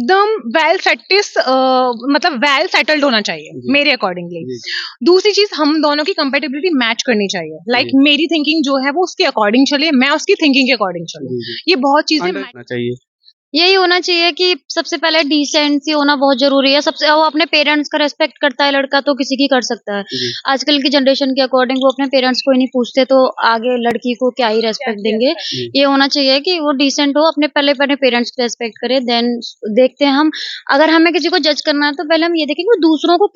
एकदम well satis मतलब well settled होना चाहिए मेरे अकॉर्डिंगली। दूसरी चीज, हम दोनों की कंपेटेबिलिटी मैच करनी चाहिए। लाइक मेरी थिंकिंग जो है वो उसके अकॉर्डिंग चले, मैं उसकी थिंकिंग के अकॉर्डिंग चलूं। ये बहुत चीजें चाहिए। यही होना चाहिए कि सबसे पहले डिसेंसी होना बहुत जरूरी है। सबसे वो अपने पेरेंट्स का रेस्पेक्ट करता है लड़का तो किसी की कर सकता है। आजकल की जनरेशन के अकॉर्डिंग वो अपने पेरेंट्स को ही नहीं पूछते तो आगे लड़की को क्या ही रेस्पेक्ट देंगे। ये होना चाहिए कि वो डिसेंट हो, अपने पहले अपने पेरेंट्स को रेस्पेक्ट करे, देन देखते हैं हम। अगर हमें किसी को जज करना है तो पहले हम ये देखेंगे वो दूसरों को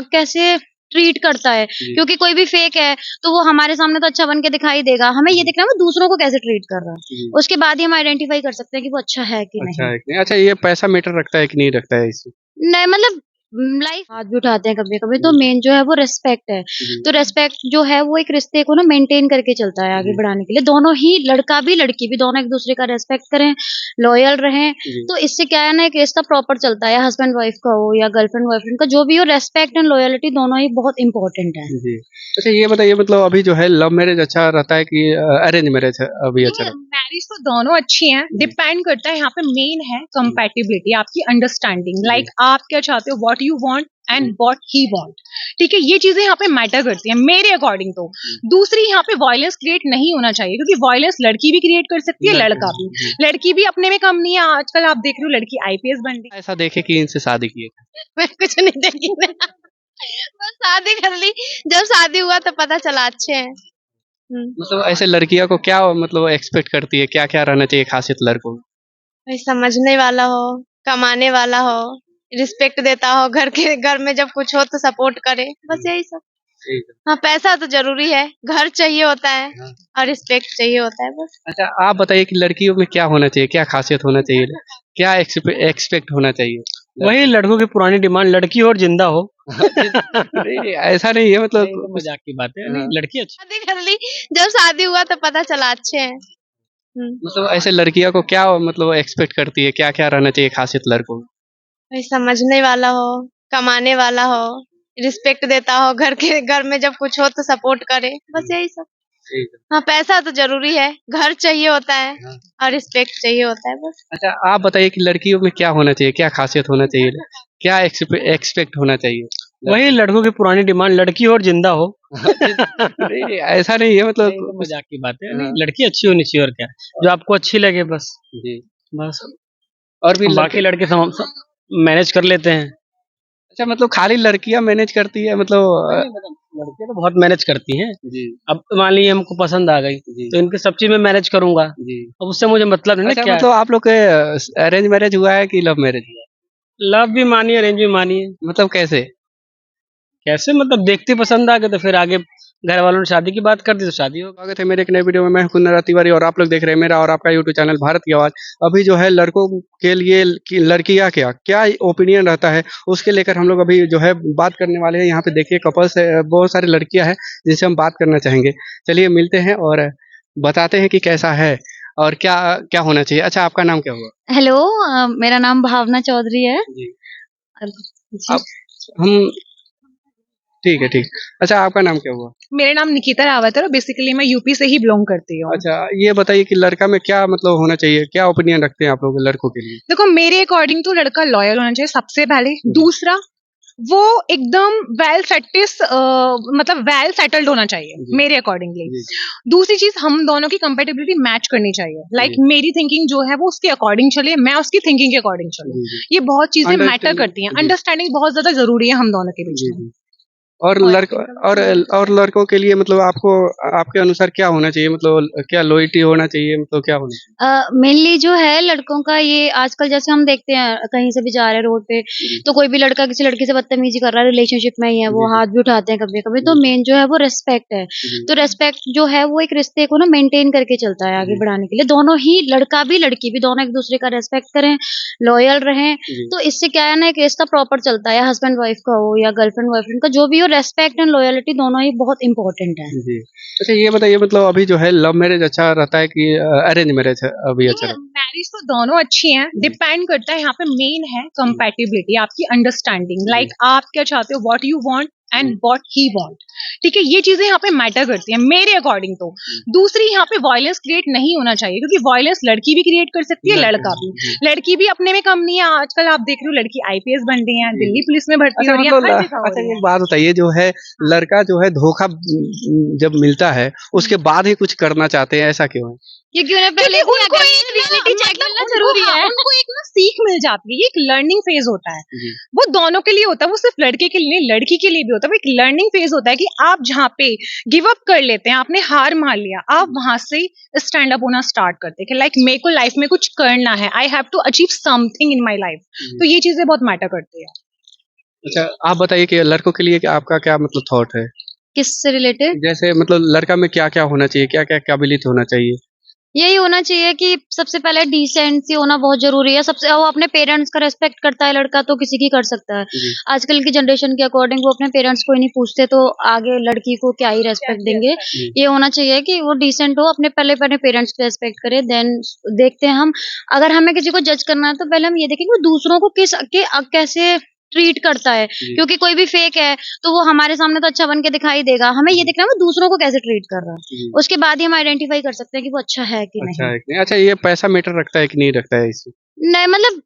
कैसे ट्रीट करता है, क्योंकि कोई भी फेक है तो वो हमारे सामने तो अच्छा बन के दिखाई देगा। हमें ये देखना है वो दूसरों को कैसे ट्रीट कर रहा है, उसके बाद ही हम आइडेंटिफाई कर सकते हैं कि वो अच्छा है कि नहीं। अच्छा, ये पैसा मैटर रखता है कि नहीं रखता है इसमें? नहीं मतलब लाइफ हाथ भी उठाते हैं कभी कभी, तो मेन जो है वो रेस्पेक्ट है। तो रेस्पेक्ट जो है वो एक रिश्ते को ना मेंटेन करके चलता है आगे बढ़ाने के लिए। दोनों ही, लड़का भी लड़की भी, दोनों एक दूसरे का रेस्पेक्ट करें, लॉयल रहें, तो इससे क्या है ना एक रिश्ता प्रॉपर चलता है। हस्बैंड वाइफ का हो या गर्लफ्रेंड बॉयफ्रेंड का, जो भी हो, रेस्पेक्ट एंड लॉयलिटी दोनों ही बहुत इंपॉर्टेंट है। अच्छा, ये बताइए मतलब अभी जो है लव मैरिज अच्छा रहता है कि अरेंज मैरिज अभी अच्छा रहता है? मैरिज तो दोनों अच्छी हैं, डिपेंड करता है। यहाँ पे मेन है कंपैटिबिलिटी, आपकी अंडरस्टैंडिंग। लाइक आप क्या चाहते हो, what you want and what he want. ठीक है, ये चीजें यहाँ पे मैटर करती हैं मेरे अकॉर्डिंग तो। दूसरी, यहाँ पे वायलेंस क्रिएट नहीं होना चाहिए, क्योंकि वायलेंस लड़की भी क्रिएट कर सकती है, लड़का भी। लड़की भी अपने में कम नहीं है। आजकल आप देख रहे हो लड़की आईपीएस बन रही है। ऐसा देखे कि इनसे शादी किए? मैं कुछ नहीं देखी बस शादी कर ली, जब शादी हुआ तो पता चला अच्छे हैं। मतलब ऐसे लड़कियों को क्या मतलब एक्सपेक्ट करती है, क्या क्या रहना चाहिए खासियत लड़कों में? भाई समझने वाला हो, कमाने वाला हो, रिस्पेक्ट देता हो, घर में जब कुछ हो तो सपोर्ट करे, बस यही सब। हाँ, पैसा तो जरूरी है, घर चाहिए होता है और रिस्पेक्ट चाहिए होता है बस। अच्छा, आप बताइए कि लड़कियों में क्या होना चाहिए, क्या खासियत होना चाहिए, क्या एक्सपेक्ट होना चाहिए? वही लड़कों की पुरानी डिमांड, लड़की और जिंदा हो। नहीं, ऐसा नहीं है, मतलब तो मजाक की बात है। लड़की अच्छी। शादी कर ली, जब शादी हुआ तो पता चला अच्छे हैं। मतलब ऐसे लड़कियों को क्या मतलब एक्सपेक्ट करती है, क्या क्या रहना चाहिए खासियत लड़कों में? भाई समझने वाला हो, कमाने वाला हो, रिस्पेक्ट देता हो, घर में जब कुछ हो तो सपोर्ट करे, बस यही सब। हाँ, पैसा तो जरूरी है, घर चाहिए होता है और रिस्पेक्ट चाहिए होता है बस। अच्छा, आप बताइए कि लड़कियों में क्या होना चाहिए, क्या खासियत होना चाहिए, क्या एक्सपेक्ट होना चाहिए? वही लड़कों की पुरानी डिमांड, लड़की और जिंदा हो। नहीं, ऐसा नहीं है, मतलब तो मजाक की बात है। लड़की अच्छी होनी चाहिए, और क्या, जो आपको अच्छी लगे बस। बस। और भी बाकी लड़के मैनेज कर लेते हैं। अच्छा, मतलब खाली लड़कियां मैनेज करती है मतलब? लड़कियां तो बहुत मैनेज करती हैं। अब मान लीजिए हमको पसंद आ गई तो इनके सब चीज में मैनेज करूंगा। अब उससे मुझे मतलब नहीं। अच्छा, क्या मतलब आप लोग के अरेंज मैरिज हुआ है कि लव मैरिज हुआ है? लव भी मानिए, अरेंज भी मानिए। मतलब कैसे? कैसे मतलब देखते पसंद आ गए तो फिर आगे घर वालों ने शादी की बात कर दी तो शादी हो। स्वागत है मेरे एक नए वीडियो में। मैं हूं कुंदन तिवारी और आप लोग देख रहे हैं मेरा और आपका यूट्यूब चैनल भारत की आवाज। अभी जो है लड़कों के लिए लड़कियां क्या क्या ओपिनियन रहता है उसके लेकर हम लोग अभी जो है बात करने वाले हैं। यहाँ पे देखिए कपल्स बहुत सारी लड़कियां हैं जिनसे हम बात करना चाहेंगे। चलिए मिलते हैं और बताते हैं कि कैसा है और क्या क्या होना चाहिए। अच्छा, आपका नाम क्या हुआ? हेलो, मेरा नाम भावना चौधरी है जी। जी। अब हम ठीक है, ठीक। अच्छा, आपका नाम क्या हुआ? मेरा नाम निकिता रावत है और बेसिकली मैं यूपी से ही बिलोंग करती हूँ। अच्छा, ये बताइए कि लड़का में क्या मतलब होना चाहिए, क्या ओपिनियन रखते हैं आप लोग लड़कों के लिए? देखो, मेरे अकॉर्डिंग तो लड़का लॉयल होना चाहिए सबसे पहले। दूसरा, वो एकदम वेल सेटिस मतलब वेल सेटल्ड होना चाहिए मेरे अकॉर्डिंगली। दूसरी चीज, हम दोनों की कंपेटेबिलिटी मैच करनी चाहिए। लाइक मेरी थिंकिंग जो है वो उसके अकॉर्डिंग चले, मैं उसकी थिंकिंग के अकॉर्डिंग चलूं। ये बहुत चीजें मैटर करती हैं। अंडरस्टैंडिंग बहुत ज्यादा जरूरी है हम दोनों के बीच में। और लड़कों के लिए मतलब आपको आपके अनुसार क्या होना चाहिए, मतलब क्या लॉयल्टी होना चाहिए, मतलब क्या होना चाहिए? मेनली जो है लड़कों का ये आजकल जैसे हम देखते हैं कहीं से भी जा रहे हैं रोड पे तो कोई भी लड़का किसी लड़की से बदतमीजी कर रहा है, रिलेशनशिप में ही है, वो हाथ भी उठाते हैं कभी कभी। तो मेन जो है वो रेस्पेक्ट है। तो रेस्पेक्ट जो है वो एक रिश्ते को ना मेंटेन करके चलता है आगे बढ़ाने के लिए। दोनों ही, लड़का भी लड़की भी, दोनों एक दूसरे का रेस्पेक्ट करें, लॉयल रहें, तो इससे क्या है ना एक रिश्ता प्रॉपर चलता है। हस्बैंड वाइफ का हो या गर्लफ्रेंड बॉयफ्रेंड का, जो भी हो, रेस्पेक्ट एंड लॉयलिटी दोनों ही बहुत इंपॉर्टेंट है। अच्छा, ये बताइए मतलब अभी जो है लव मैरिज अच्छा रहता है कि अरेंज मैरिज अभी अच्छा रहता है? मैरिज तो दोनों अच्छी हैं, डिपेंड करता है। यहाँ पे मेन है कंपैटिबिलिटी, आपकी अंडरस्टैंडिंग। लाइक आप क्या चाहते हो, what you want and what he want. ठीक है, ये चीजें यहाँ पे मैटर करती हैं मेरे अकॉर्डिंग। तो दूसरी, यहाँ पे वायलेंस क्रिएट नहीं होना चाहिए, क्योंकि वायलेंस लड़की भी क्रिएट कर सकती है, लड़का भी। लड़की भी अपने में कम नहीं है। आजकल आप देख रहे हो लड़की आईपीएस बन रही है, दिल्ली पुलिस में भर्ती अच्छा हो रही है, मतलब हर जगह हो अच्छा रही ये है। बात बताइए, जो है लड़का जो है धोखा जब मिलता है उसके बाद ही कुछ करना चाहते हैं, ऐसा क्यों है? क्योंकि उन्हें पहले क्योंकि उनको एक रियलिटी चेक करना उनको, जरूरी हाँ, है। उनको एक ना सीख मिल जाती है। ये एक लर्निंग फेज होता है, जी। वो दोनों के लिए होता है, वो सिर्फ लड़के के लिए लड़की के लिए भी होता है। वो एक लर्निंग फेज होता है कि आप जहाँ पे गिव अप कर लेते हैं, आपने हार मान लिया, आप वहां से स्टैंड अप होना स्टार्ट करते हैं कि लाइक मेरे को लाइफ में कुछ करना है, I have to achieve something in my life. तो ये चीजें बहुत मैटर करती है। अच्छा आप बताइए कि लड़कों के लिए आपका क्या मतलब थॉट है? किससे रिलेटेड? जैसे मतलब लड़का में क्या क्या होना चाहिए, क्या क्या काबिलियत होना चाहिए? यही होना चाहिए कि सबसे पहले डिसेंसी होना बहुत जरूरी है। सबसे वो अपने पेरेंट्स का रेस्पेक्ट करता है लड़का तो किसी की कर सकता है। जी। आजकल की जनरेशन के अकॉर्डिंग वो अपने पेरेंट्स को ही नहीं पूछते तो आगे लड़की को क्या ही रेस्पेक्ट देंगे। जी। ये होना चाहिए कि वो डिसेंट हो, अपने पहले अपने पेरेंट्स को रेस्पेक्ट करे, देन देखते हैं हम। अगर हमें किसी को जज करना है तो पहले हम ये देखें कि वो दूसरों को कैसे ट्रीट करता है। जी। क्योंकि कोई भी फेक है तो वो हमारे सामने तो अच्छा बन के दिखाई देगा, हमें ये देखना है वो दूसरों को कैसे ट्रीट कर रहा है। जी। उसके बाद ही हम आइडेंटिफाई कर सकते हैं कि वो अच्छा है कि अच्छा नहीं। है कि नहीं? अच्छा ये पैसा मैटर रखता है कि नहीं रखता है इसमें? नहीं मतलब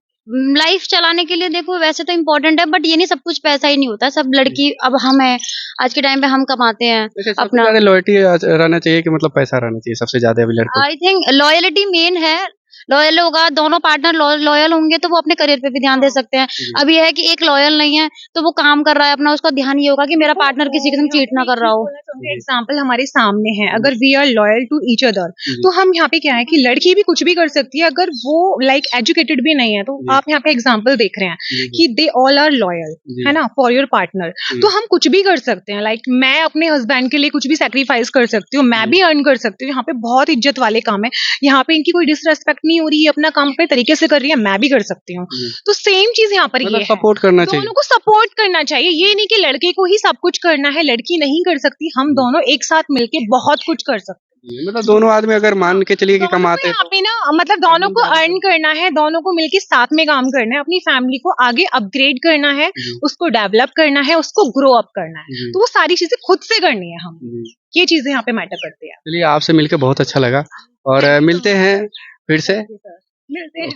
लाइफ चलाने के लिए देखो वैसे तो इम्पोर्टेंट है, बट ये नहीं सब कुछ पैसा ही नहीं होता। सब लड़की अब हम है, आज के टाइम पे हम कमाते हैं वैसे सबसे अपना। ज्यादा लॉयल्टी रहना चाहिए कि मतलब पैसा रहना चाहिए सबसे ज्यादा अभी लड़कों आई थिंक लॉयलिटी मेन है। लॉयल होगा, दोनों पार्टनर लॉयल होंगे तो वो अपने करियर पे भी ध्यान दे सकते हैं। जी। अब ये है कि एक लॉयल नहीं है तो वो काम कर रहा है अपना, उसका ध्यान ये होगा कि मेरा पार्टनर किसी के संग चीट ना कर रहा हो। जी। एग्जाम्पल हमारे सामने है, अगर we are loyal to each other, जी। तो हम यहाँ पे क्या है कि लड़की भी कुछ भी कर सकती है अगर वो लाइक एजुकेटेड भी नहीं है। तो जी। आप यहाँ पे एग्जाम्पल देख रहे हैं जी। कि दे ऑल आर लॉयल, जी। है ना, फॉर योर पार्टनर। जी। तो हम कुछ भी कर सकते हैं। लाइक मैं अपने हस्बैंड के लिए कुछ भी सेक्रीफाइस कर सकती हूँ, मैं जी। भी अर्न कर सकती हूँ। यहाँ पे बहुत इज्जत वाले काम है, यहाँ पे इनकी कोई डिसरेस्पेक्ट नहीं हो रही है, अपना काम अपने तरीके से कर रही है, मैं भी कर सकती हूँ। जी। तो सेम चीज यहाँ पर मतलब ये है, सपोर्ट करना चाहिए। दोनों को सपोर्ट करना चाहिए। ये नहीं कि लड़के को ही सब कुछ करना है, लड़की नहीं कर सकती। हम दोनों एक साथ मिलके बहुत कुछ कर सकते हैं। जी, मतलब दोनों आदमी अगर मान के चलिए कि दोनों को कमाते हैं यहाँ तो पे ना मतलब दोनों को अर्न करना है, दोनों को मिलके साथ में काम करना है, अपनी फैमिली को आगे अपग्रेड करना है, जी। उसको डेवलप करना है, उसको ग्रो अप करना है। जी। तो वो सारी चीजें खुद से करनी है हम। जी। ये चीजें यहाँ पे मैटर करती है। चलिए आपसे मिलकर बहुत अच्छा लगा और मिलते हैं फिर से। मिलते हैं।